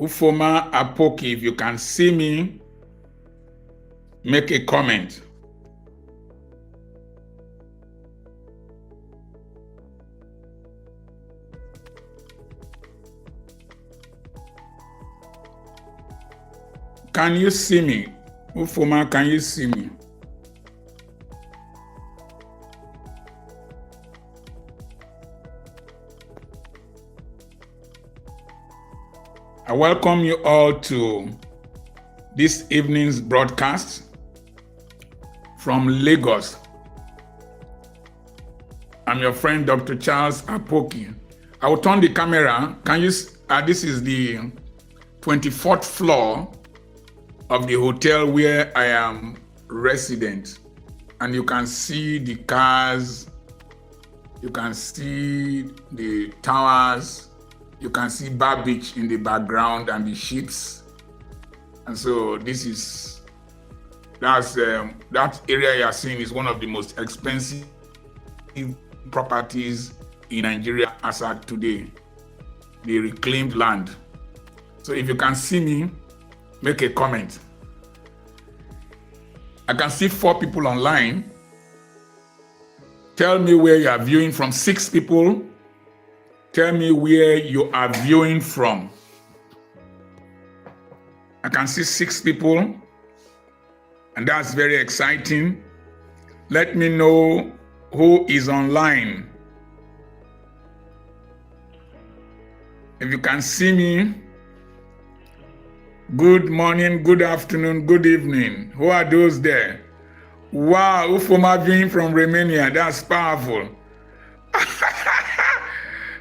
Ufoma Apoki, if you can see me, make a comment. Can you see me? Ufoma, can you see me? I welcome you all to this evening's broadcast from Lagos. I'm your friend, Dr. Charles Apoki. I will turn the camera. Can you? This is the 24th floor of the hotel where I am resident, and you can see the cars. You can see the towers. You can see Bar Beach in the background and the ships. And so that area you are seeing is one of the most expensive properties in Nigeria as at today, the reclaimed land. So if you can see me, make a comment. I can see 4 people online. Tell me where you are viewing from. 6 people. Tell me where you are viewing from. I can see 6 people, and that's very exciting. Let me know who is online. If you can see me, good morning, good afternoon, good evening. Who are those there? Wow, Ufoma viewing from Romania. That's powerful.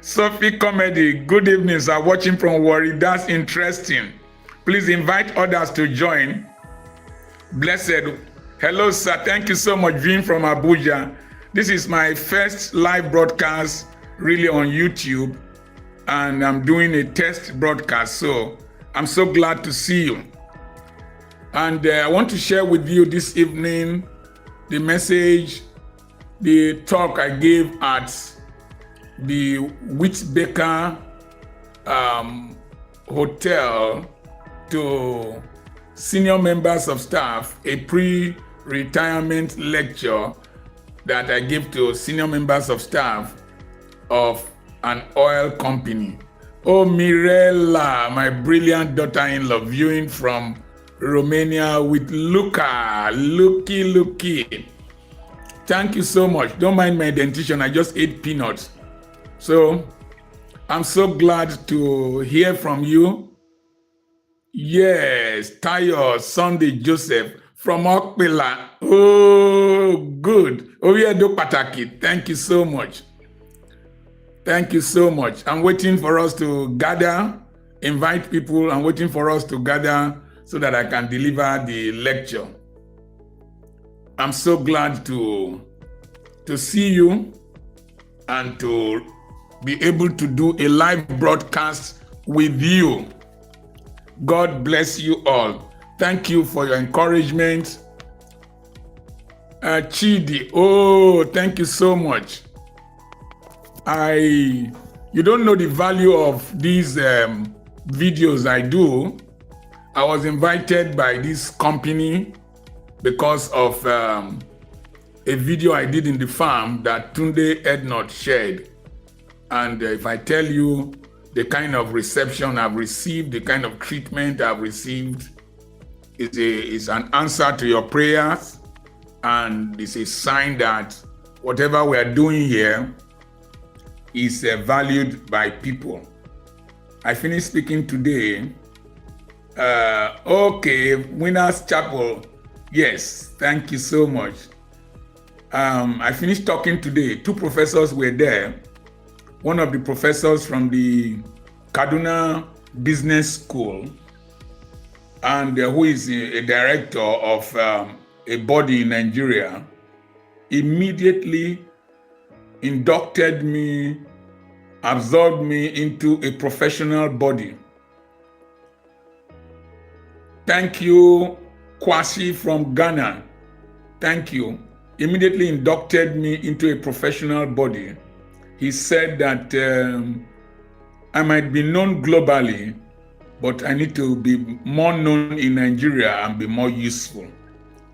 Sophie Comedy, good evening, sir. Watching from Warri. That's interesting. Please invite others to join. Blessed. Hello, sir. Thank you so much. Viewing from Abuja. This is my first live broadcast really on YouTube, and I'm doing a test broadcast. So I'm so glad to see you. And I want to share with you this evening the message, the talk I gave at the Witchbaker Hotel to senior members of staff, a pre-retirement lecture that I gave to senior members of staff of an oil company. Oh, Mirella, my brilliant daughter-in-law, viewing from Romania with Luca. Looky. Thank you so much. Don't mind my dentition. I just ate peanuts. So I'm so glad to hear from you. Yes, Tayo Sunday Joseph from Okpila. Oh, good. Oviedo Pataki. Thank you so much. Thank you so much. I'm waiting for us to gather, invite people. I'm waiting for us to gather so that I can deliver the lecture. I'm so glad to see you and to be able to do a live broadcast with you. God bless you all. Thank you for your encouragement. Chidi, oh, thank you so much. You don't know the value of these videos I do. I was invited by this company because of a video I did in the farm that Tunde Ednot shared. And if I tell you the kind of reception I've received, the kind of treatment I've received, is an answer to your prayers, and it's a sign that whatever we are doing here is valued by people. I finished speaking today. Okay, Winners Chapel. Yes, thank you so much. I finished talking today. 2 professors were there. One of the professors from the Kaduna Business School, and who is a director of a body in Nigeria, immediately inducted me, absorbed me into a professional body. Thank you, Kwasi from Ghana. Thank you. Immediately inducted me into a professional body. He said that I might be known globally, but I need to be more known in Nigeria and be more useful.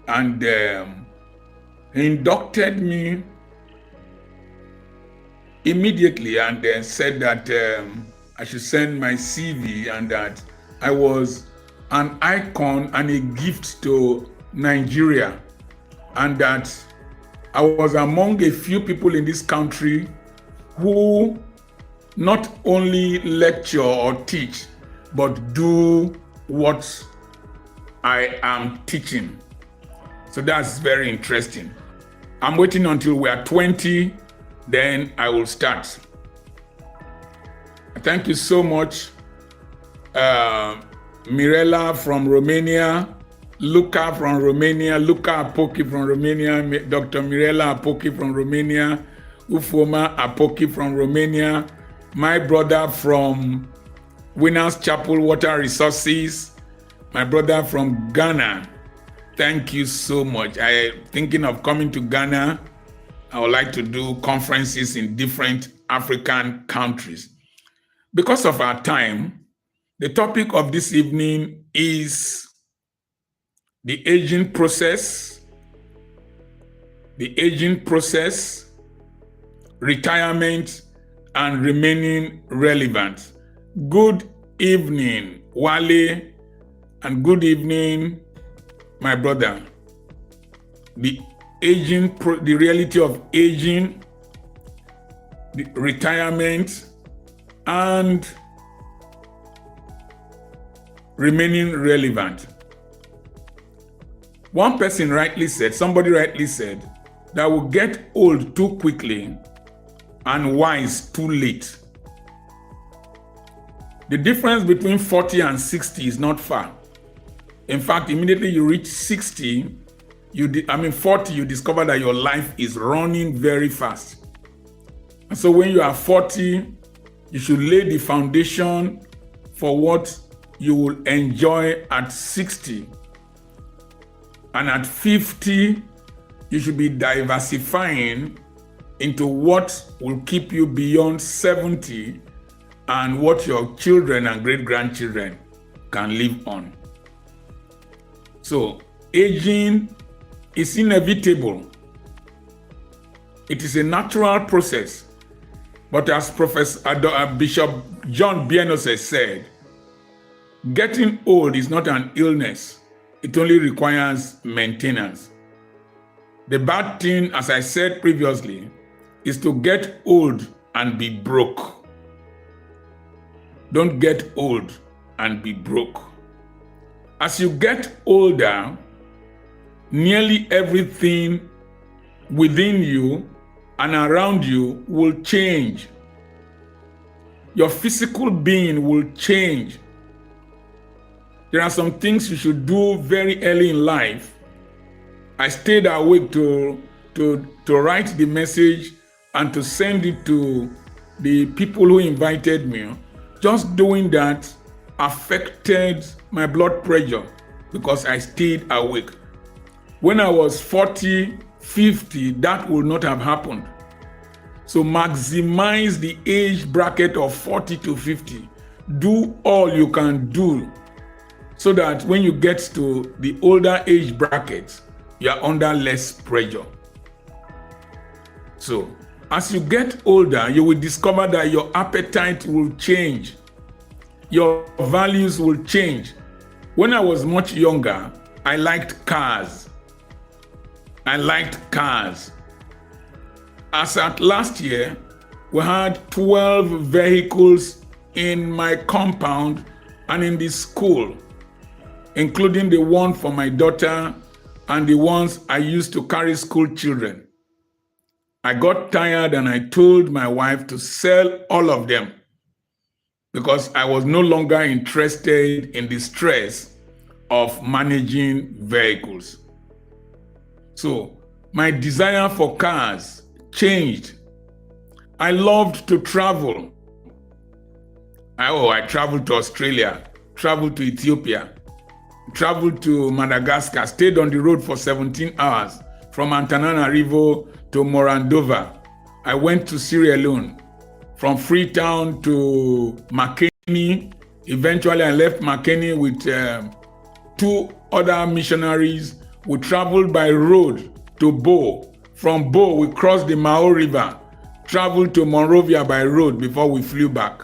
And he inducted me immediately and said that I should send my CV and that I was an icon and a gift to Nigeria, and that I was among a few people in this country who not only lecture or teach, but do what I am teaching. So that's very interesting. I'm waiting until we are 20, then I will start. Thank you so much, Mirela from Romania, Luca from Romania, Luca Apoki from Romania, Dr. Mirela Apoki from Romania, Ufoma Apoki from Romania, my brother from Winners Chapel Water Resources, my brother from Ghana. Thank you so much. I'm thinking of coming to Ghana. I would like to do conferences in different African countries. Because of our time, the topic of this evening is the aging process, retirement, and remaining relevant. Good evening, Wale, and good evening, my brother. The reality of aging, the retirement, and remaining relevant. One person somebody rightly said, that will get old too quickly and wise too late. The difference between 40 and 60 is not far. In fact, immediately you reach 60, 40, you discover that your life is running very fast. And so when you are 40, you should lay the foundation for what you will enjoy at 60. And at 50, you should be diversifying into what will keep you beyond 70 and what your children and great-grandchildren can live on. So, aging is inevitable. It is a natural process. But as Bishop John Bienose said, getting old is not an illness. It only requires maintenance. The bad thing, as I said previously, is to get old and be broke. Don't get old and be broke. As you get older, nearly everything within you and around you will change. Your physical being will change. There are some things you should do very early in life. I stayed awake to write the message and to send it to the people who invited me. Just doing that affected my blood pressure because I stayed awake. When I was 40, 50, that would not have happened. So maximize the age bracket of 40 to 50. Do all you can do so that when you get to the older age bracket, you are under less pressure. So as you get older, you will discover that your appetite will change. Your values will change. When I was much younger, I liked cars. As at last year, we had 12 vehicles in my compound and in the school, including the one for my daughter and the ones I used to carry school children. I got tired and I told my wife to sell all of them because I was no longer interested in the stress of managing vehicles. So my desire for cars changed. I loved to travel. I traveled to Australia, traveled to Ethiopia, traveled to Madagascar, stayed on the road for 17 hours from Antananarivo to Morandova. I went to Sierra Leone, from Freetown to Makeni Eventually, I left McKinney with 2 other missionaries. We traveled by road to Bo. From Bo, we crossed the Mao River, traveled to Monrovia by road before we flew back.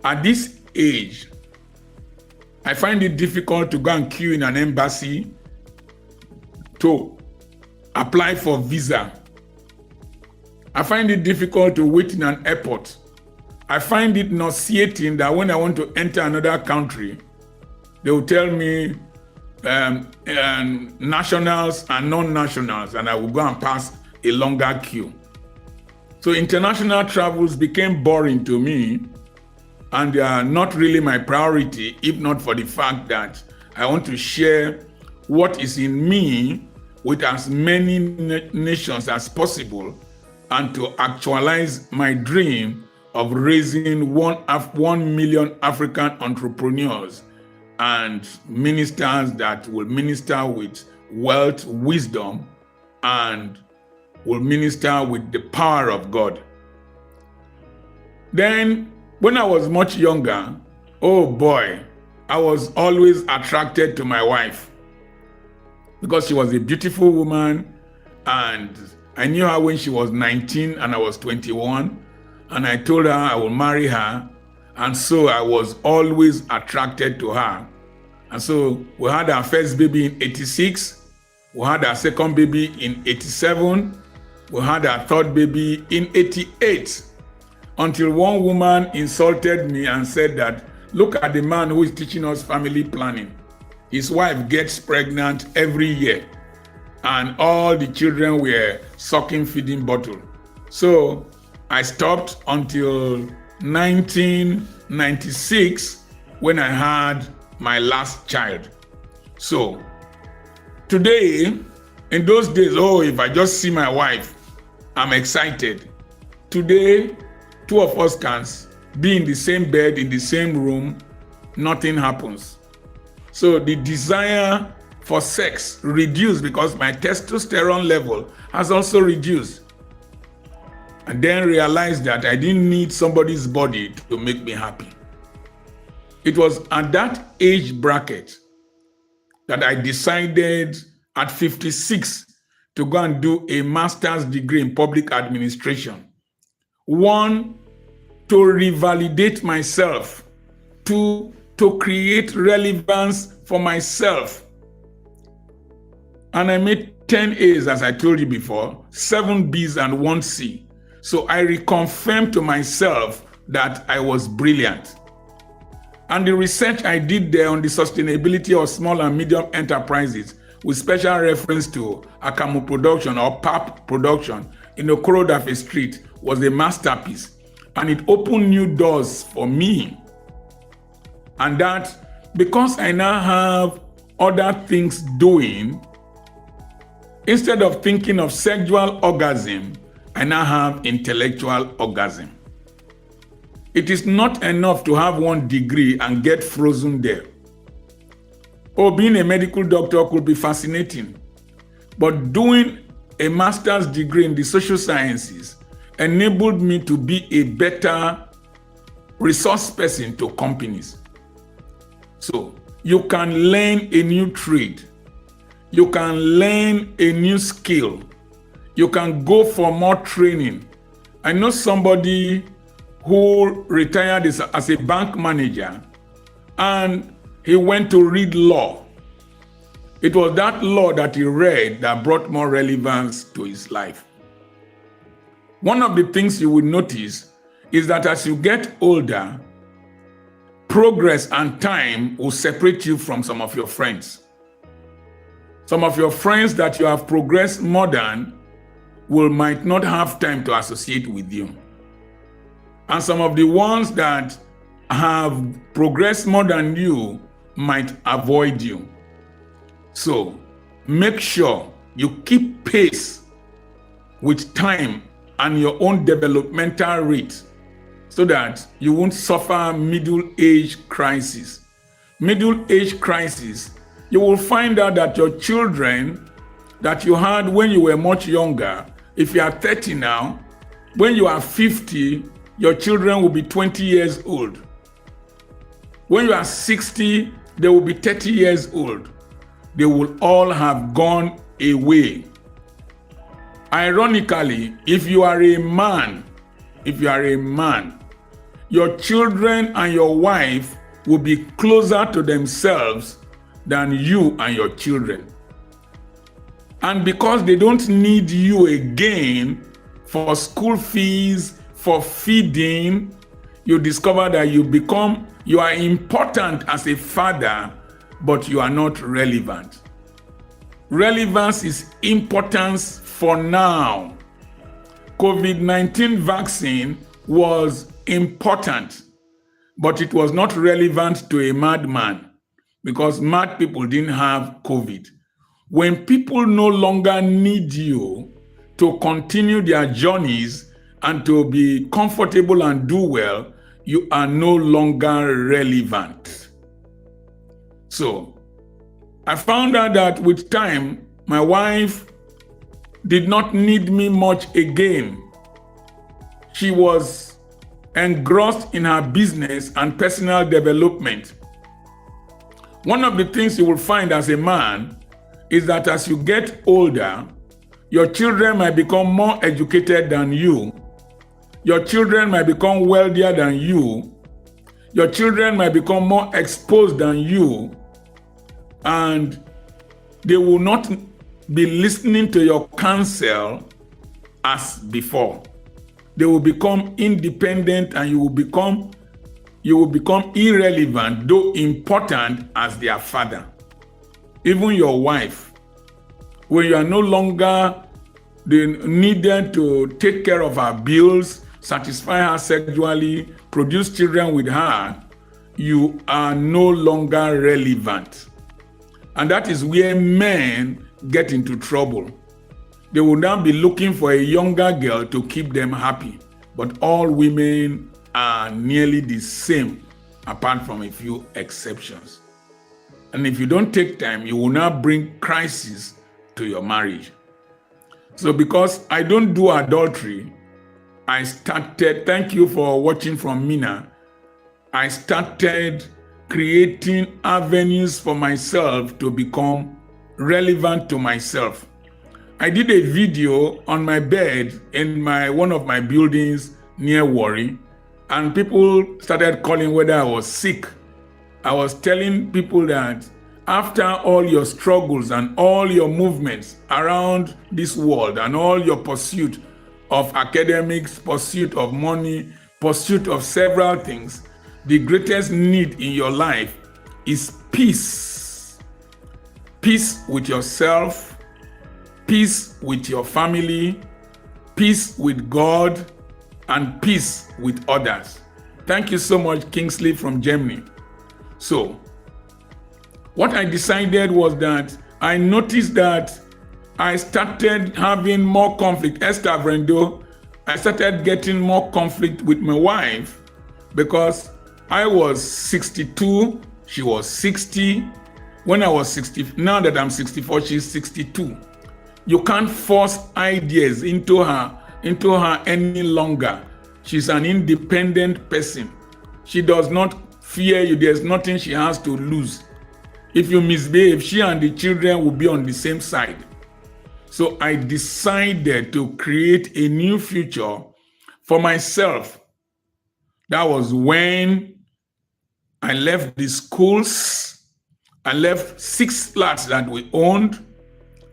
At this age, I find it difficult to go and queue in an embassy to apply for visa. I find it difficult to wait in an airport. I find it nauseating that when I want to enter another country, they will tell me nationals and non-nationals, and I will go and pass a longer queue. So international travels became boring to me, and they are not really my priority, if not for the fact that I want to share what is in me with as many nations as possible, and to actualize my dream of raising 1 million African entrepreneurs and ministers that will minister with wealth, wisdom, and will minister with the power of God. Then, when I was much younger, oh boy, I was always attracted to my wife because she was a beautiful woman, and I knew her when she was 19 and I was 21, and I told her I will marry her, and so I was always attracted to her. And so we had our first baby in 86, we had our second baby in 87, we had our third baby in 88, until one woman insulted me and said that, look at the man who is teaching us family planning. His wife gets pregnant every year, and all the children were sucking feeding bottle. So I stopped until 1996 when I had my last child. So today, in those days, oh, if I just see my wife, I'm excited. Today, 2 of us can be in the same bed, in the same room, nothing happens. So the desire for sex reduced because my testosterone level has also reduced. And then realized that I didn't need somebody's body to make me happy. It was at that age bracket that I decided at 56 to go and do a master's degree in public administration. 1, to revalidate myself. 2, to create relevance for myself. And I made 10 A's, as I told you before, 7 B's and 1 C. So I reconfirmed to myself that I was brilliant. And the research I did there on the sustainability of small and medium enterprises, with special reference to Akamu production or PAP production in Okorodafe Street, was a masterpiece. And it opened new doors for me. And that, because I now have other things doing, instead of thinking of sexual orgasm, I now have intellectual orgasm. It is not enough to have 1 degree and get frozen there. Oh, being a medical doctor could be fascinating, but doing a master's degree in the social sciences enabled me to be a better resource person to companies. So you can learn a new trade, you can learn a new skill, you can go for more training. I know somebody who retired as a bank manager, and he went to read law. It was that law that he read that brought more relevance to his life. One of the things you will notice is that as you get older, progress and time will separate you from some of your friends. Some of your friends that you have progressed more than might not have time to associate with you. And some of the ones that have progressed more than you might avoid you. So make sure you keep pace with time and your own developmental rate so that you won't suffer middle-age crisis. Middle-age crisis, you will find out that your children that you had when you were much younger, if you are 30 now, when you are 50, your children will be 20 years old. When you are 60, they will be 30 years old. They will all have gone away. Ironically, if you are a man, your children and your wife will be closer to themselves than you and your children. And because they don't need you again for school fees, for feeding, you discover that you are important as a father, but you are not relevant. Relevance is importance for now. COVID-19 vaccine was important, but it was not relevant to a madman because mad people didn't have COVID. When people no longer need you to continue their journeys and to be comfortable and do well, you are no longer relevant. So I found out that with time, my wife did not need me much again. She was engrossed in her business and personal development. One of the things you will find as a man is that as you get older, your children might become more educated than you. Your children might become wealthier than you. Your children might become more exposed than you. And they will not be listening to your counsel as before. They will become independent and you will become irrelevant, though important as their father. Even your wife, when you are no longer needed to take care of her bills, satisfy her sexually, produce children with her, you are no longer relevant. And that is where men get into trouble. They will now be looking for a younger girl to keep them happy. But all women are nearly the same, apart from a few exceptions. And if you don't take time, you will now bring crisis to your marriage. So because I don't do adultery, I started, thank you for watching from Mina, I started creating avenues for myself to become relevant to myself. I did a video on my bed in one of my buildings near Warri, and people started calling whether I was sick. I was telling people that after all your struggles and all your movements around this world and all your pursuit of academics, pursuit of money, pursuit of several things, the greatest need in your life is peace. Peace with yourself, peace with your family, peace with God, and peace with others. Thank you so much, Kingsley from Germany. So, what I decided was that I noticed that I started having more conflict. Esther Brendo, I started getting more conflict with my wife because I was 62, she was 60. When I was 60, now that I'm 64, she's 62. You can't force ideas into her any longer. She's an independent person. She does not fear you. There's nothing she has to lose. If you misbehave, she and the children will be on the same side. So I decided to create a new future for myself. That was when I left the schools. I left 6 flats that we owned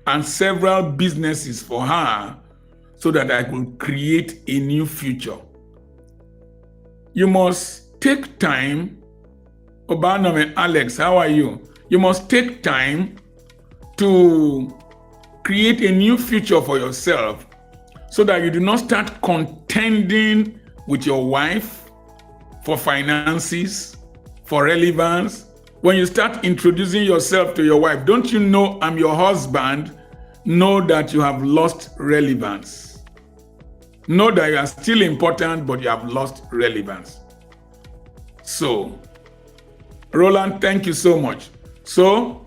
and several businesses for her so that I could create a new future. You must take time. Obanome Alex, how are you? You must take time to create a new future for yourself so that you do not start contending with your wife for finances, for relevance. When you start introducing yourself to your wife, don't you know I'm your husband? Know that you have lost relevance. Know that you are still important, but you have lost relevance. So, Roland, thank you so much. So,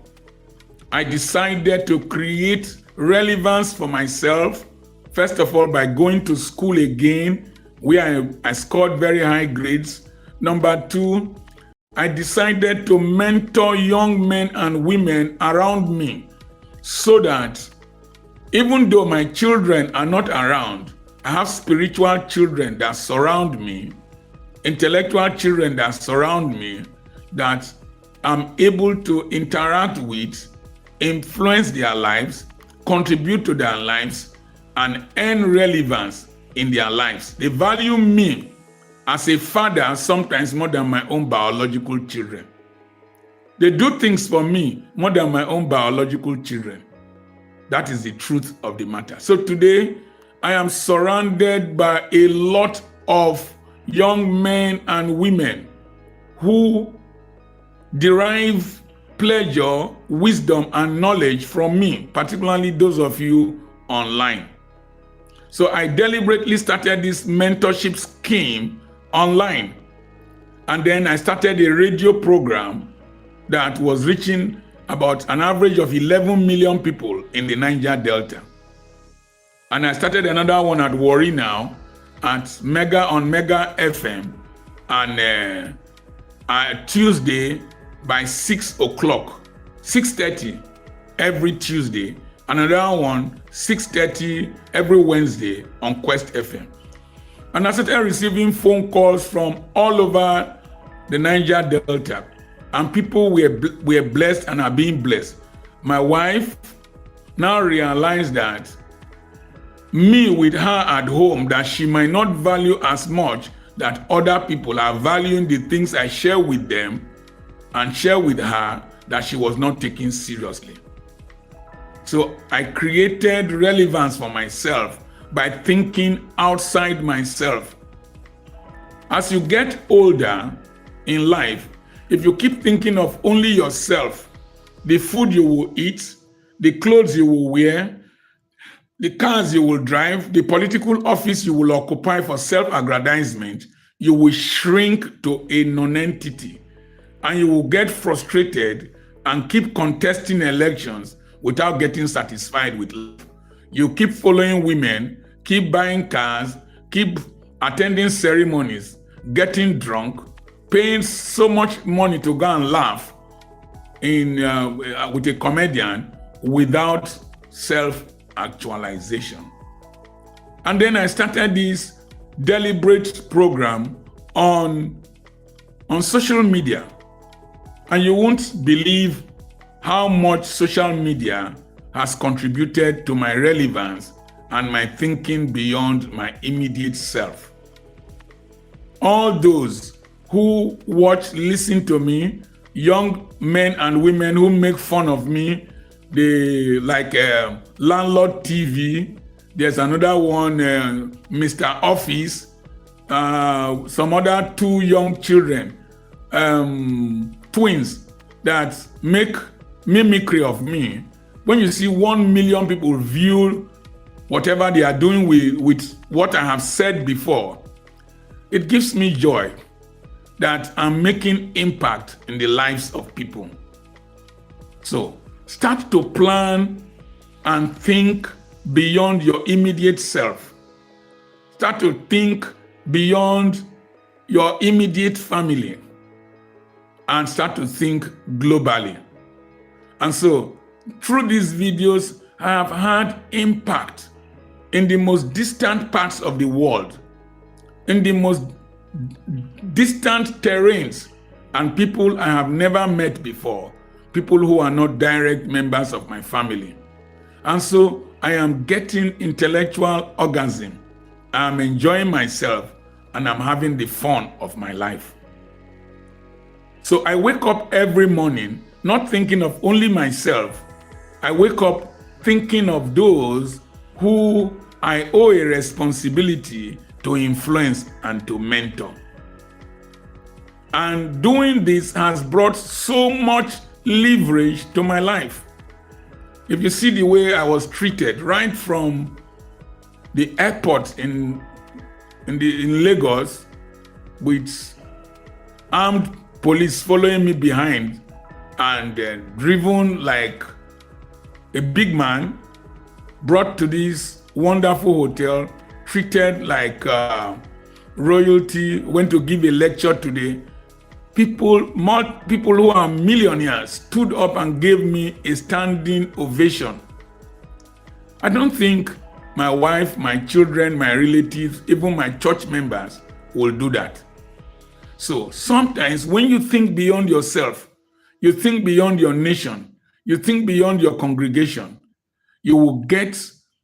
I decided to create relevance for myself, first of all, by going to school again, where I scored very high grades. Number 2, I decided to mentor young men and women around me so that even though my children are not around, I have spiritual children that surround me, intellectual children that surround me, that I'm able to interact with, influence their lives, contribute to their lives, and earn relevance in their lives. They value me as a father sometimes more than my own biological children. They do things for me more than my own biological children. That is the truth of the matter. So today, I am surrounded by a lot of young men and women who derive pleasure, wisdom, and knowledge from me, particularly those of you online. So I deliberately started this mentorship scheme online. And then I started a radio program that was reaching about an average of 11 million people in the Niger Delta. And I started another one at Warri now, at Mega FM, and Tuesday by 6 o'clock, 6:30 every Tuesday. Another one, 6:30 every Wednesday on Quest FM. And I started receiving phone calls from all over the Niger Delta. And people were blessed and are being blessed. My wife now realized that me with her at home, that she might not value as much that other people are valuing the things I share with them and share with her, that she was not taken seriously. So I created relevance for myself by thinking outside myself. As you get older in life, if you keep thinking of only yourself, the food you will eat, the clothes you will wear, the cars you will drive, the political office you will occupy for self-aggrandizement, you will shrink to a non-entity, and you will get frustrated and keep contesting elections without getting satisfied with life. You keep following women, keep buying cars, keep attending ceremonies, getting drunk, paying so much money to go and laugh with a comedian without self-actualization. And then I started this deliberate program on social media. And you won't believe how much social media has contributed to my relevance and my thinking beyond my immediate self. All those who watch, listen to me, young men and women who make fun of me, they like Landlord TV, there's another one, Mr. Office, some other two young children, twins that make mimicry of me. When you see 1 million people view whatever they are doing with what I have said before, it gives me joy that I'm making impact in the lives of people. So start to plan and think beyond your immediate self. Start to think beyond your immediate family and start to think globally. And so through these videos, I have had impact in the most distant parts of the world, in the most distant terrains, and people I have never met before, people who are not direct members of my family. And so I am getting intellectual orgasm. I'm enjoying myself and I'm having the fun of my life. So I wake up every morning not thinking of only myself. I wake up thinking of those who I owe a responsibility to influence and to mentor. And doing this has brought so much leverage to my life. If you see the way I was treated right from the airport in Lagos, with armed police following me behind and driven like a big man, brought to this wonderful hotel, treated like royalty, went to give a lecture today. people who are millionaires stood up and gave me a standing ovation. I don't think my wife, my children, my relatives, even my church members will do that. So sometimes when you think beyond yourself, you think beyond your nation, you think beyond your congregation, you will get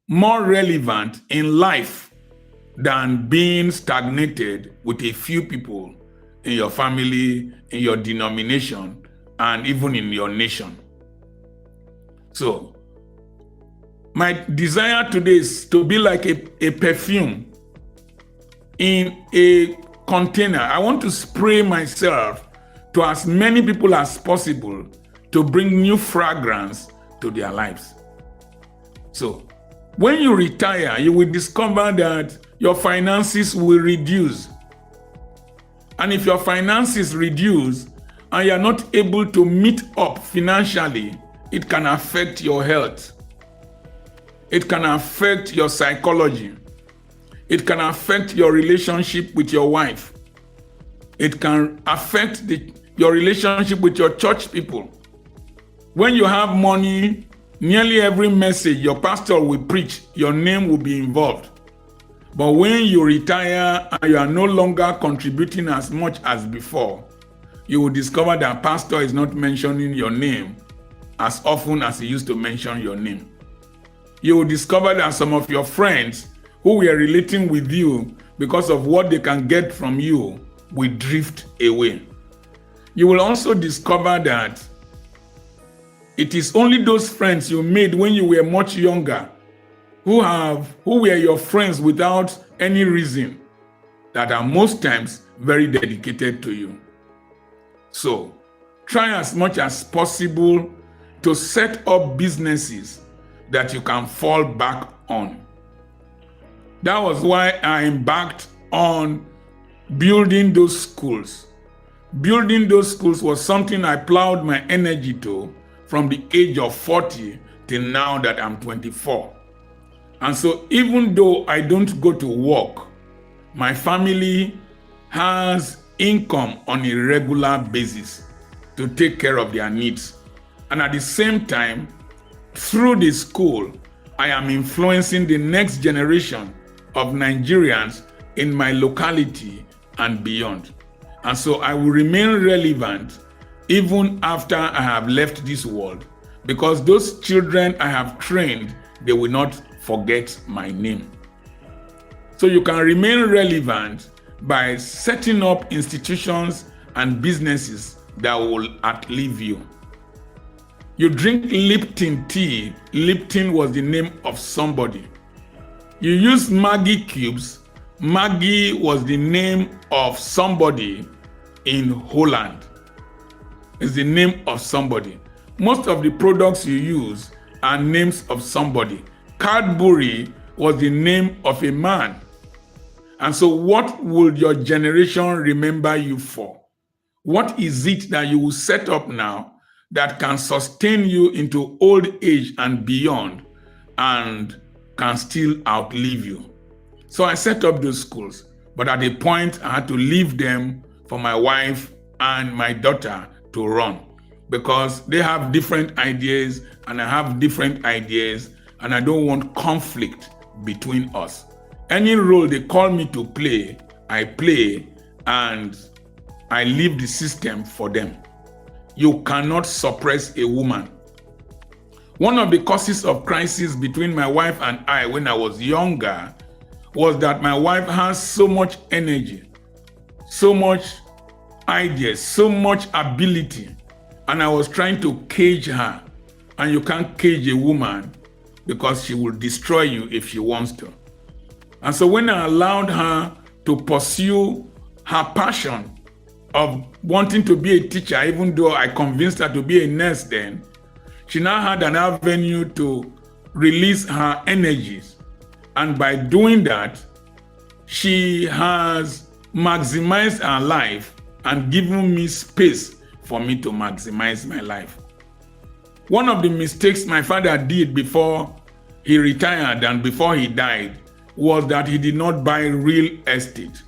more relevant in life than being stagnated with a few people in your family, in your denomination, and even in your nation. So my desire today is to be like a perfume in a container. I want to spray myself to as many people as possible to bring new fragrance to their lives. So when you retire, you will discover that your finances will reduce. And if your finances reduce and you are not able to meet up financially, it can affect your health. It can affect your psychology. It can affect your relationship with your wife. It can affect your relationship with your church people. When you have money, nearly every message your pastor will preach, your name will be involved. But when you retire and you are no longer contributing as much as before, you will discover that pastor is not mentioning your name as often as he used to mention your name. You will discover that some of your friends who were relating with you because of what they can get from you will drift away. You will also discover that it is only those friends you made when you were much younger who were your friends without any reason that are most times very dedicated to you. So try as much as possible to set up businesses that you can fall back on. That was why I embarked on building those schools. Building those schools was something I plowed my energy to from the age of 40 till now that I'm 24. And so even though I don't go to work, my family has income on a regular basis to take care of their needs. And at the same time, through the school, I am influencing the next generation of Nigerians in my locality and beyond. And so I will remain relevant even after I have left this world, because those children I have trained, they will not forget my name. So you can remain relevant by setting up institutions and businesses that will outlive you. You drink Lipton tea. Lipton was the name of somebody. You use Maggi cubes. Maggi was the name of somebody in Holland. It's the name of somebody. Most of the products you use are names of somebody. Cadbury was the name of a man. And so what will your generation remember you for? What is it that you will set up now that can sustain you into old age and beyond and can still outlive you? So I set up those schools, but at a point I had to leave them for my wife and my daughter to run, because they have different ideas and I have different ideas, and I don't want conflict between us. Any role they call me to play, I play, and I leave the system for them. You cannot suppress a woman. One of the causes of crisis between my wife and I when I was younger was that my wife has so much energy, so much ideas, so much ability, and I was trying to cage her. And you can't cage a woman because she will destroy you if she wants to. And so when I allowed her to pursue her passion of wanting to be a teacher, even though I convinced her to be a nurse then, she now had an avenue to release her energies. And by doing that, she has maximized her life and given me space for me to maximize my life. One of the mistakes my father did before he retired and before he died was that he did not buy real estate.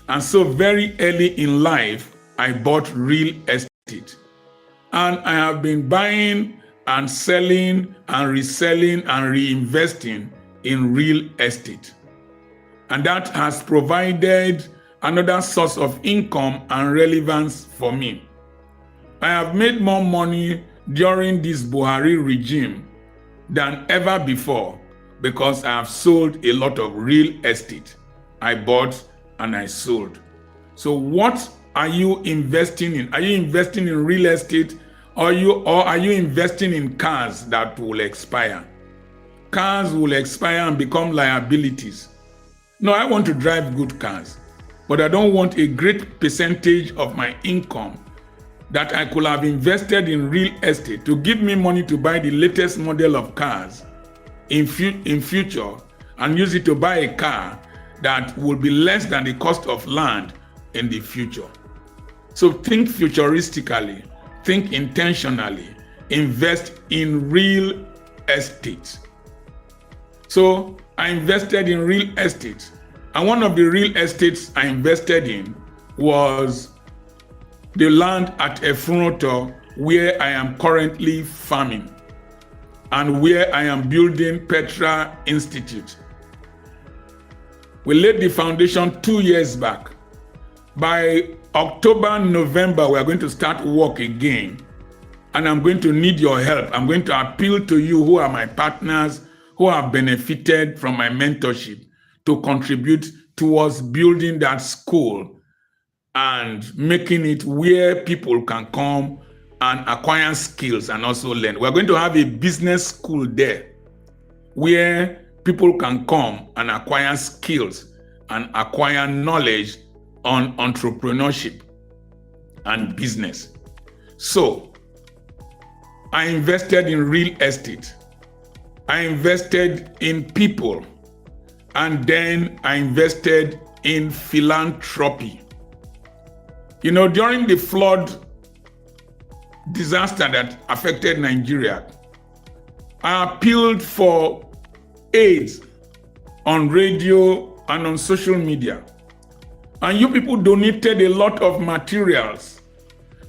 And so very early in life, I bought real estate. And I have been buying and selling and reselling and reinvesting in real estate. And that has provided another source of income and relevance for me. I have made more money during this Buhari regime than ever before because I have sold a lot of real estate. I bought and I sold. So what are you investing in? Are you investing in real estate or are you investing in cars that will expire? Cars will expire and become liabilities. No, I want to drive good cars, but I don't want a great percentage of my income that I could have invested in real estate to give me money to buy the latest model of cars in future and use it to buy a car that will be less than the cost of land in the future. So think futuristically, think intentionally, invest in real estate. So I invested in real estate, and one of the real estates I invested in was the land at Efunoto, where I am currently farming and where I am building Petra Institute. We laid the foundation 2 years back. By October, November, we are going to start work again, and I'm going to need your help. I'm going to appeal to you who are my partners, who have benefited from my mentorship, to contribute towards building that school and making it where people can come and acquire skills and also learn. We're going to have a business school there where people can come and acquire skills and acquire knowledge on entrepreneurship and business. So I invested in real estate. I invested in people, and then I invested in philanthropy. You know, during the flood disaster that affected Nigeria, I appealed for aid on radio and on social media. And you people donated a lot of materials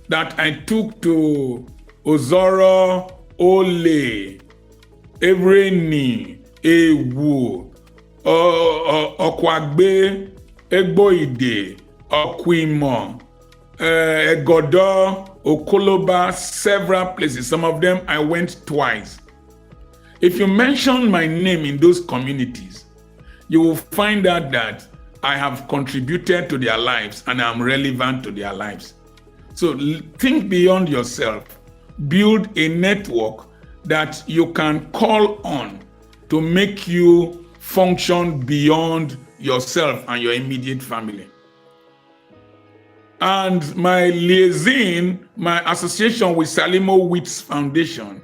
that I took to Ozoro, Ole, Evreni, Ewu, Okwagbe, Egboide, Okwimo, Egodo, Okoloba, several places. Some of them I went twice. If you mention my name in those communities, you will find out that I have contributed to their lives and I'm relevant to their lives. So think beyond yourself. Build a network that you can call on to make you function beyond yourself and your immediate family. And my liaison, my association with Salimo Wits Foundation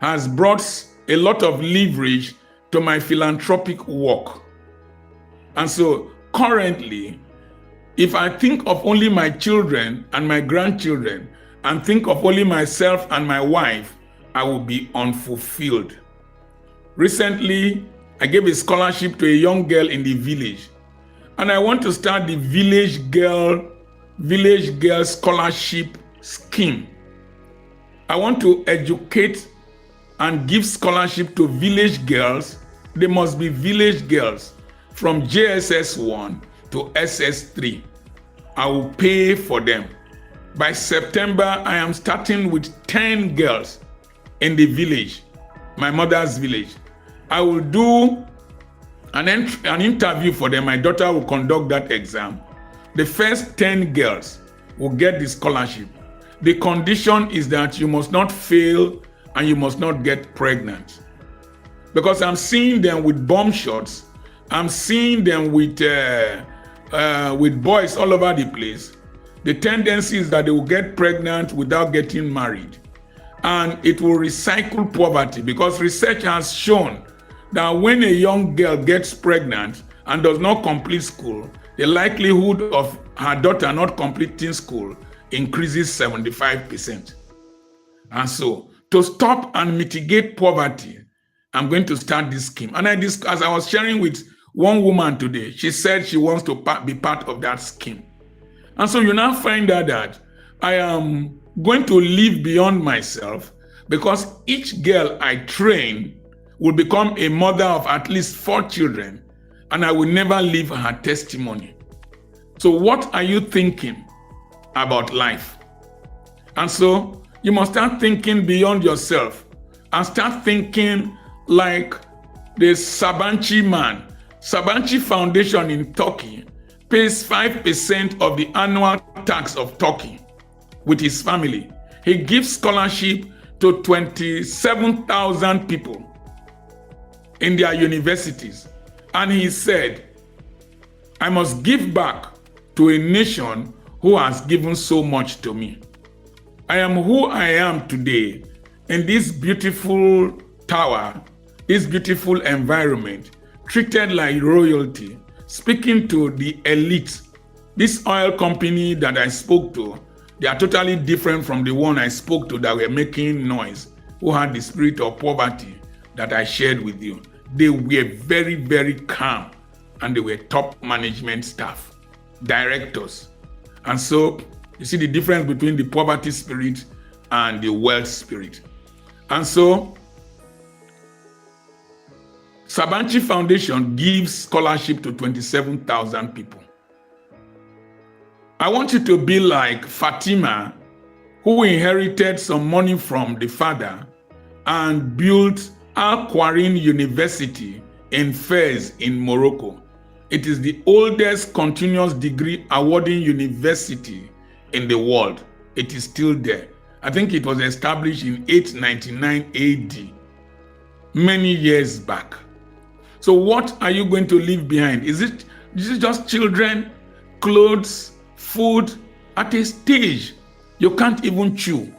has brought a lot of leverage to my philanthropic work. And so currently, if I think of only my children and my grandchildren and think of only myself and my wife, I will be unfulfilled. Recently, I gave a scholarship to a young girl in the village, and I want to start the village girl scholarship scheme. I want to educate and give scholarship to village girls. They must be village girls from JSS 1 to SS3. I will pay for them. By September, I am starting with 10 girls in the village, my mother's village. I will do an interview for them. My daughter will conduct that exam. The first 10 girls will get the scholarship. The condition is that you must not fail and you must not get pregnant. Because I'm seeing them with bomb shots. I'm seeing them with boys all over the place. The tendency is that they will get pregnant without getting married. And it will recycle poverty, because research has shown that when a young girl gets pregnant and does not complete school, the likelihood of her daughter not completing school increases 75%. And so, to stop and mitigate poverty, I'm going to start this scheme. And as I was sharing with one woman today, she said she wants to be part of that scheme. And so you now find out that I am going to live beyond myself, because each girl I train will become a mother of at least 4 children, and I will never leave her testimony. So what are you thinking about life? And so you must start thinking beyond yourself and start thinking like the Sabancı man. Sabancı Foundation in Turkey pays 5% of the annual tax of Turkey with his family. He gives scholarship to 27,000 people in their universities. And he said, I must give back to a nation who has given so much to me. I am who I am today in this beautiful tower, this beautiful environment, treated like royalty, speaking to the elite. This oil company that I spoke to, they are totally different from the one I spoke to that were making noise, who had the spirit of poverty that I shared with you. They were very, very calm, and they were top management staff, directors. And so you see the difference between the poverty spirit and the wealth spirit. And so Sabancı Foundation gives scholarship to 27,000 people. I want you to be like Fatima, who inherited some money from the father and built Al-Qarin University in Fez in Morocco. It is the oldest continuous degree awarding university in the world. It is still there. I think it was established in 899 AD, many years back. So what are you going to leave behind? Is it just children, clothes, food? At a stage, you can't even chew.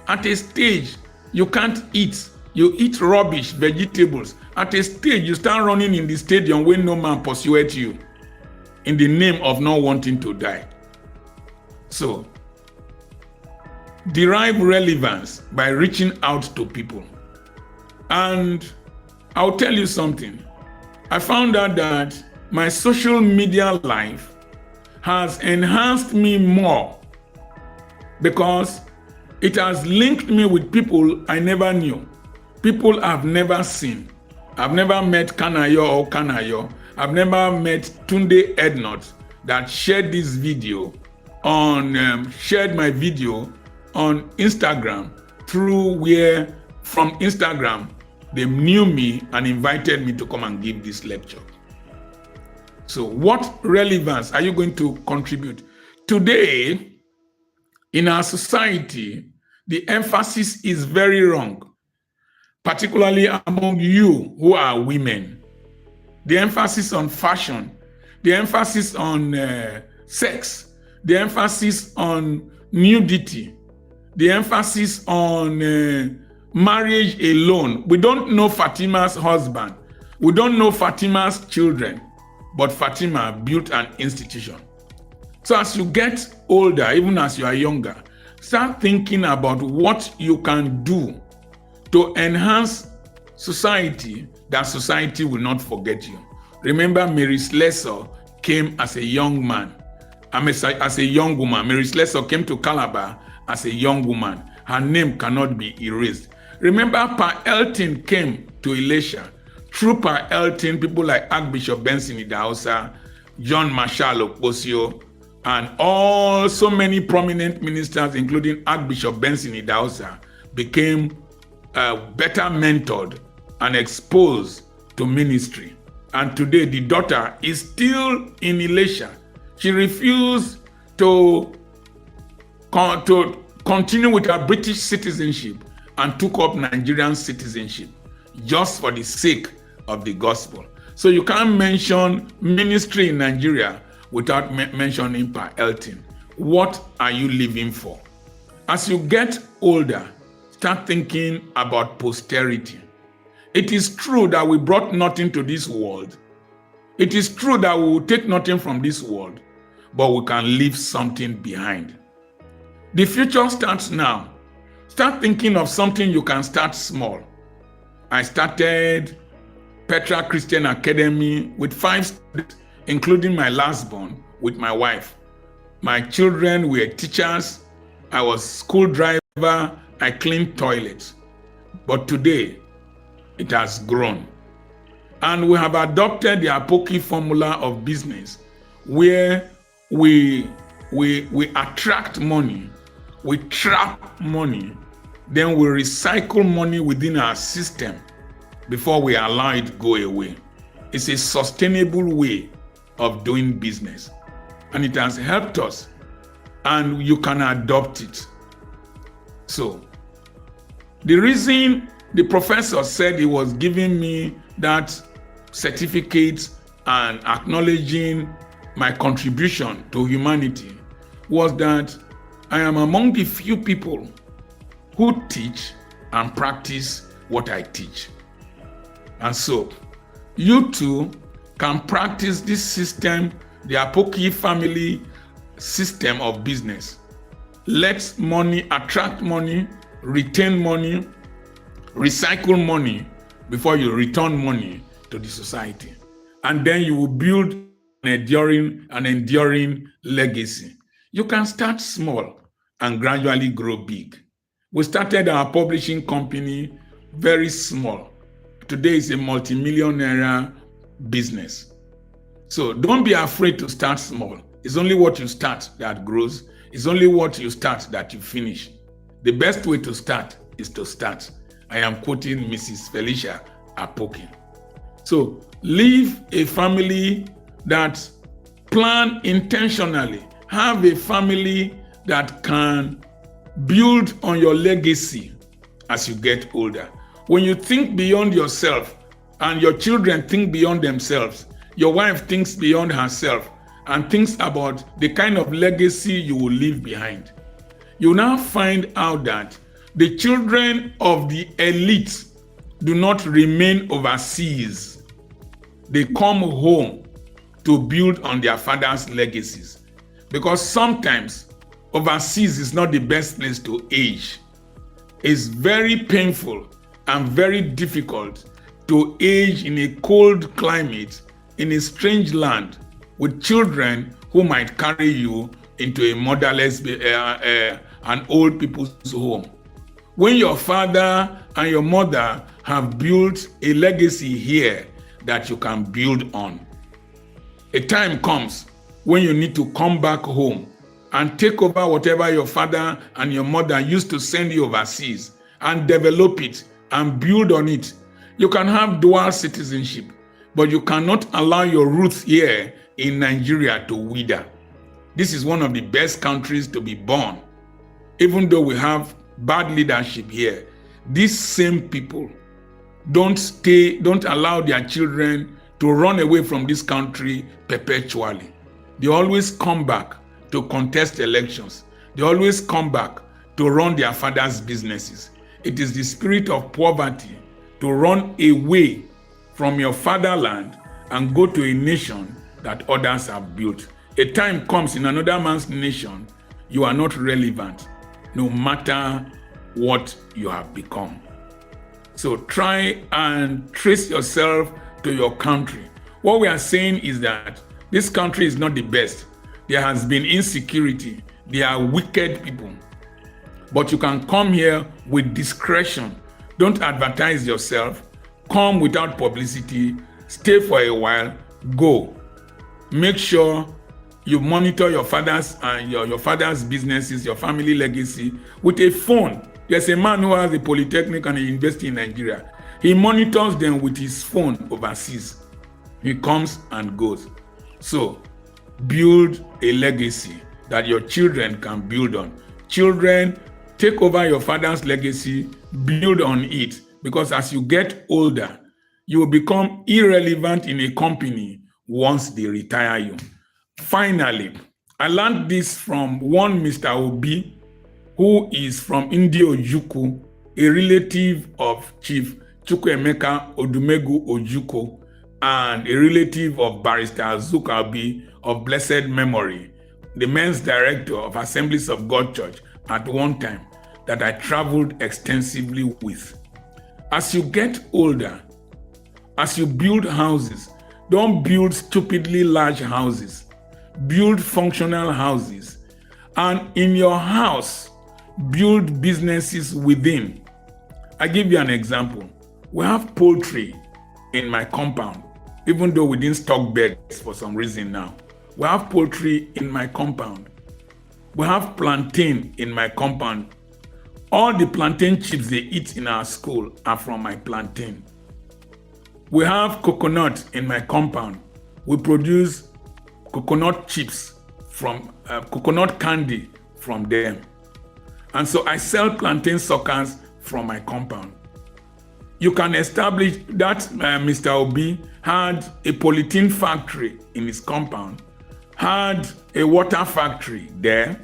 At a stage, you can't eat. You eat rubbish, vegetables. At a stage, you start running in the stadium when no man pursued you in the name of not wanting to die. So, derive relevance by reaching out to people. And I'll tell you something. I found out that my social media life has enhanced me more because it has linked me with people I never knew, people I've never seen. I've never met Kanayo or Kanayo. I've never met Tunde Ednot that shared this video on, shared my video on Instagram from Instagram, they knew me and invited me to come and give this lecture. So what relevance are you going to contribute? Today, in our society, the emphasis is very wrong, particularly among you who are women. The emphasis on fashion, the emphasis on sex, the emphasis on nudity, the emphasis on marriage alone. We don't know Fatima's husband. We don't know Fatima's children, but Fatima built an institution. So as you get older, even as you are younger, start thinking about what you can do to enhance society, that society will not forget you. Remember, Mary Slessor came as a young man, as a young woman. Mary Slessor came to Calabar as a young woman. Her name cannot be erased. Remember, Pa Elton came to Elisha. Through Pa Elton, people like Archbishop Benson Idahosa, John Marshall Okposio, and so many prominent ministers, including Archbishop Benson Idahosa, became better mentored and exposed to ministry. And today, the daughter is still in Elisha. She refused to continue with her British citizenship and took up Nigerian citizenship just for the sake of the gospel. So you can't mention ministry in Nigeria without mentioning Pa Elton. What are you living for? As you get older, start thinking about posterity. It is true that we brought nothing to this world. It is true that we will take nothing from this world, but we can leave something behind. The future starts now. Start thinking of something you can start small. I started Petra Christian Academy with 5 students, including my last born, with my wife. My children were teachers. I was school driver. I cleaned toilets. But today, it has grown. And we have adopted the Apoki formula of business, where we attract money, we trap money, then we recycle money within our system before we allow it to go away. It's a sustainable way of doing business, and it has helped us, and you can adopt it. So the reason the professor said he was giving me that certificate and acknowledging my contribution to humanity was that I am among the few people who teach and practice what I teach. And so you too can practice this system, the Apoki family system of business. Let money attract money, retain money, recycle money before you return money to the society. And then you will build an enduring legacy. You can start small and gradually grow big. We started our publishing company very small. Today is a multi-millionaire business. So don't be afraid to start small. It's only what you start that grows. It's only what you start that you finish. The best way to start is to start. I am quoting Mrs. Felicia Apoki. So leave a family that plan intentionally. Have a family that can build on your legacy as you get older. When you think beyond yourself and your children think beyond themselves, your wife thinks beyond herself and thinks about the kind of legacy you will leave behind, you now find out that the children of the elite do not remain overseas. They come home to build on their father's legacies. Because sometimes overseas is not the best place to age. It's very painful and very difficult to age in a cold climate in a strange land with children who might carry you into a motherless, an old people's home. When your father and your mother have built a legacy here that you can build on, a time comes when you need to come back home and take over whatever your father and your mother used to send you overseas and develop it and build on it. You can have dual citizenship, but you cannot allow your roots here in Nigeria to wither. This is one of the best countries to be born. Even though we have bad leadership here, these same people don't allow their children to run away from this country perpetually. They always come back to contest elections. They always come back to run their father's businesses. It is the spirit of poverty to run away from your fatherland and go to a nation that others have built. A time comes in another man's nation, you are not relevant, no matter what you have become. So try and trace yourself to your country. What we are saying is that this country is not the best. There has been insecurity. There are wicked people. But you can come here with discretion. Don't advertise yourself. Come without publicity. Stay for a while. Go. Make sure you monitor your father's and your father's businesses, your family legacy with a phone. There's a man who has a polytechnic and a university in Nigeria. He monitors them with his phone overseas. He comes and goes. So build a legacy that your children can build on. Children, take over your father's legacy, build on it, because as you get older, you will become irrelevant in a company once they retire you. Finally, I learned this from one Mr. Obi, who is from Ndi-Ojukwu, a relative of Chief Chukwuemeka Odumegu Ojukwu, and a relative of Barrister Azuka Obi of blessed memory, the men's director of Assemblies of God Church at one time, that I traveled extensively with. As you get older, as you build houses, don't build stupidly large houses. build functional houses. And in your house, build businesses within. I give you an example. We have poultry in my compound, even though we didn't stock birds for some reason now. We have poultry in my compound. We have plantain in my compound. All the plantain chips they eat in our school are from my plantain. We have coconut in my compound. We produce coconut chips from coconut candy from them. And so I sell plantain suckers from my compound. You can establish that Mr. Obi had a polythene factory in his compound, had a water factory there.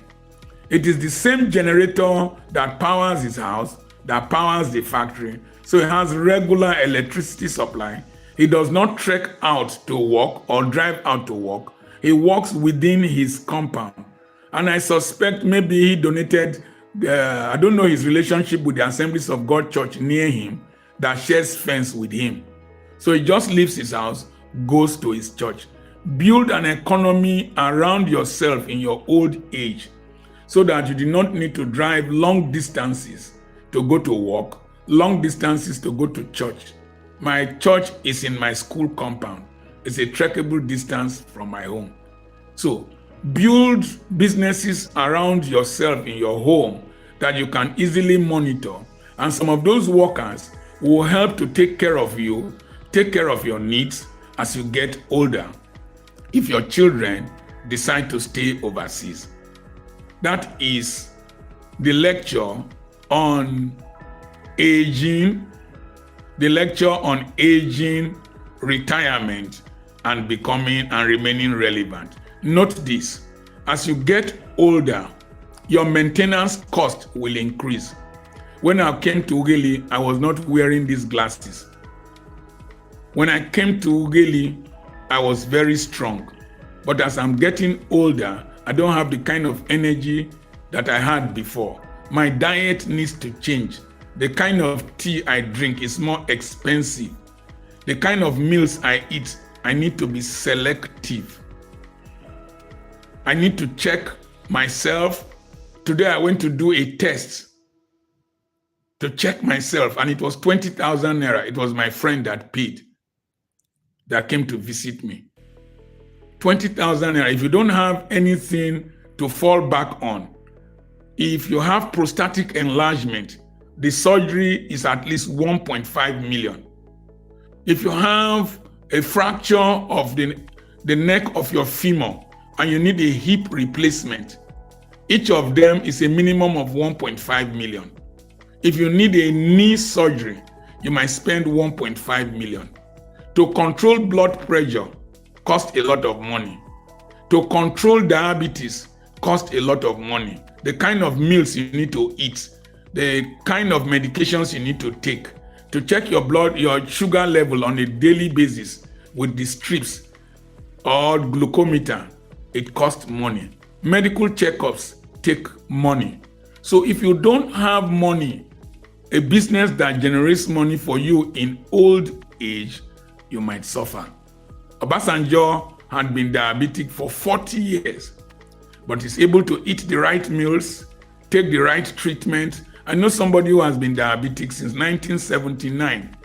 It is the same generator that powers his house, that powers the factory. So he has regular electricity supply. He does not trek out to work or drive out to work. He works within his compound. And I suspect maybe he donated, I don't know his relationship with the Assemblies of God Church near him that shares fence with him. So he just leaves his house, goes to his church. Build an economy around yourself in your old age so that you do not need to drive long distances to go to work, long distances to go to church. My church is in my school compound. It's a trekkable distance from my home. So build businesses around yourself in your home that you can easily monitor. And some of those workers will help to take care of you, take care of your needs as you get older, if your children decide to stay overseas. That is the lecture on aging, retirement, and becoming and remaining relevant. Note this, as you get older, your maintenance cost will increase. When I came to Ughelli, I was not wearing these glasses. When I came to Ughelli, I was very strong. But as I'm getting older, I don't have the kind of energy that I had before. My diet needs to change. The kind of tea I drink is more expensive. The kind of meals I eat, I need to be selective. I need to check myself. Today I went to do a test to check myself, and it was 20,000 naira. It was my friend that paid, that came to visit me. 20,000 naira. If you don't have anything to fall back on, if you have prostatic enlargement, the surgery is at least 1.5 million. If you have a fracture of the neck of your femur and you need a hip replacement, each of them is a minimum of 1.5 million. If you need a knee surgery, you might spend 1.5 million. To control blood pressure costs a lot of money. To control diabetes costs a lot of money. The kind of meals you need to eat, the kind of medications you need to take, to check your sugar level on a daily basis with the strips or glucometer, it costs money. Medical checkups take money. So if you don't have money, a business that generates money for you in old age, you might suffer. Obasanjo had been diabetic for 40 years, but is able to eat the right meals, take the right treatment. I know somebody who has been diabetic since 1979.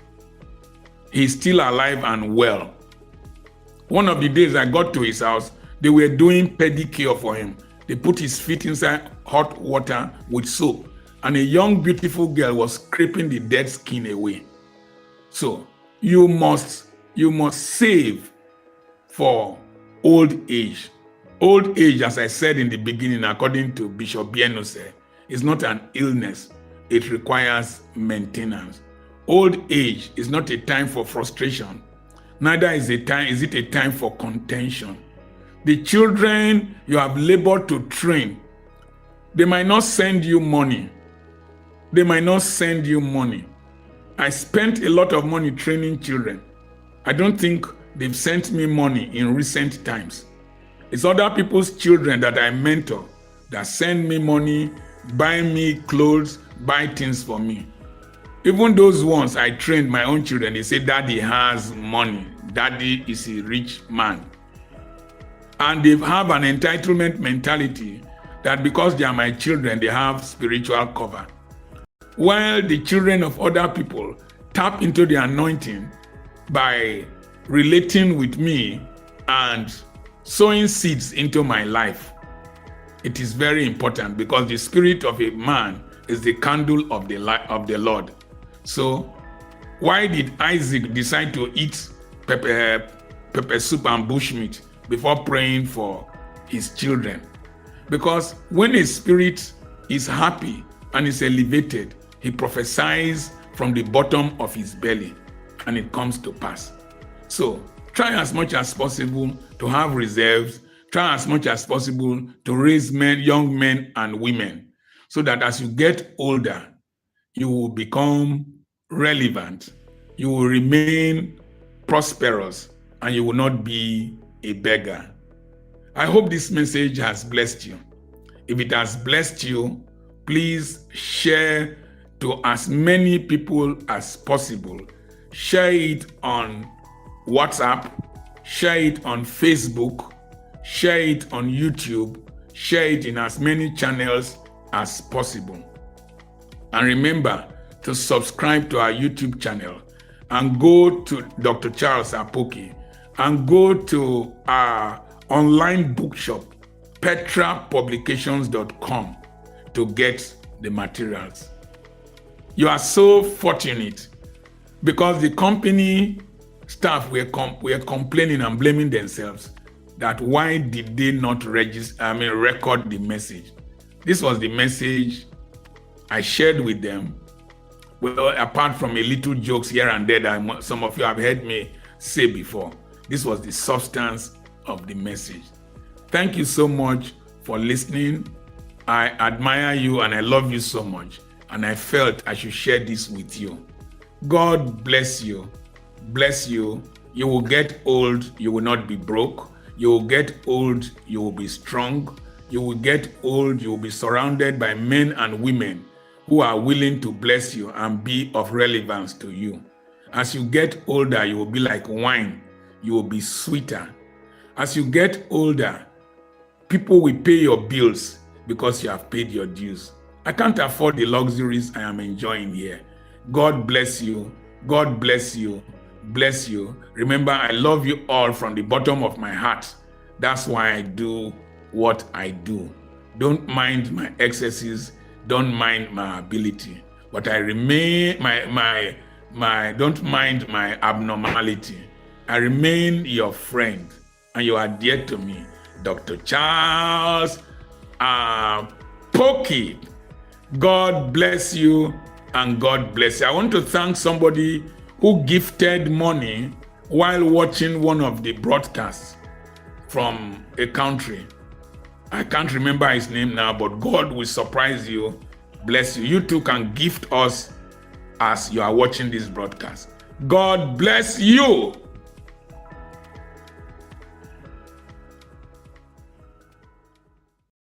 He's still alive and well. One of the days I got to his house, they were doing pedicure for him. They put his feet inside hot water with soap, and a young, beautiful girl was scraping the dead skin away. So you must save for old age. Old age, as I said in the beginning, according to Bishop Bienose, is not an illness. It requires maintenance. Old age is not a time for frustration. Neither is it a time for contention. The children you have labored to train, they might not send you money. I spent a lot of money training children. I don't think they've sent me money in recent times. It's other people's children that I mentor that send me money, buy me clothes, buy things for me. Even those ones I trained my own children, they say, Daddy has money. Daddy is a rich man. And they have an entitlement mentality that because they are my children, they have spiritual cover. While the children of other people tap into the anointing by relating with me and sowing seeds into my life. It is very important because the spirit of a man is the candle of the light of the Lord. So why did Isaac decide to eat pepper soup and bushmeat before praying for his children? Because when a spirit is happy and is elevated, he prophesies from the bottom of his belly, and it comes to pass. So try as much as possible to have reserves. Try as much as possible to raise men, young men and women, so that as you get older, you will become relevant, you will remain prosperous, and you will not be a beggar. I hope this message has blessed you. If it has blessed you, please share to as many people as possible. Share it on WhatsApp, share it on Facebook, share it on YouTube, share it in as many channels as possible. And remember to subscribe to our YouTube channel and go to Dr. Charles Apoki and go to our online bookshop, petrapublications.com, to get the materials. You are so fortunate because the company staff were complaining and blaming themselves that why did they not record the message. This was the message I shared with them. Well, apart from a little jokes here and there that some of you have heard me say before, this was the substance of the message. Thank you so much for listening. I admire you and I love you so much. And I felt I should share this with you. God bless you. Bless you. You will get old, you will not be broke. You will get old, you will be strong. You will get old, you will be surrounded by men and women who are willing to bless you and be of relevance to you. As you get older, you will be like wine. You will be sweeter. As you get older, people will pay your bills because you have paid your dues. I can't afford the luxuries I am enjoying here. God bless you. God bless you. Bless you. Remember, I love you all from the bottom of my heart. That's why I do what I do. Don't mind my excesses. Don't mind my ability. But I remain don't mind my abnormality. I remain your friend, and you are dear to me, Dr. Charles Apoki. God bless you, and God bless you. I want to thank somebody who gifted money while watching one of the broadcasts from a country. I can't remember his name now, but God will surprise you. Bless you. You too can gift us as you are watching this broadcast. God bless you.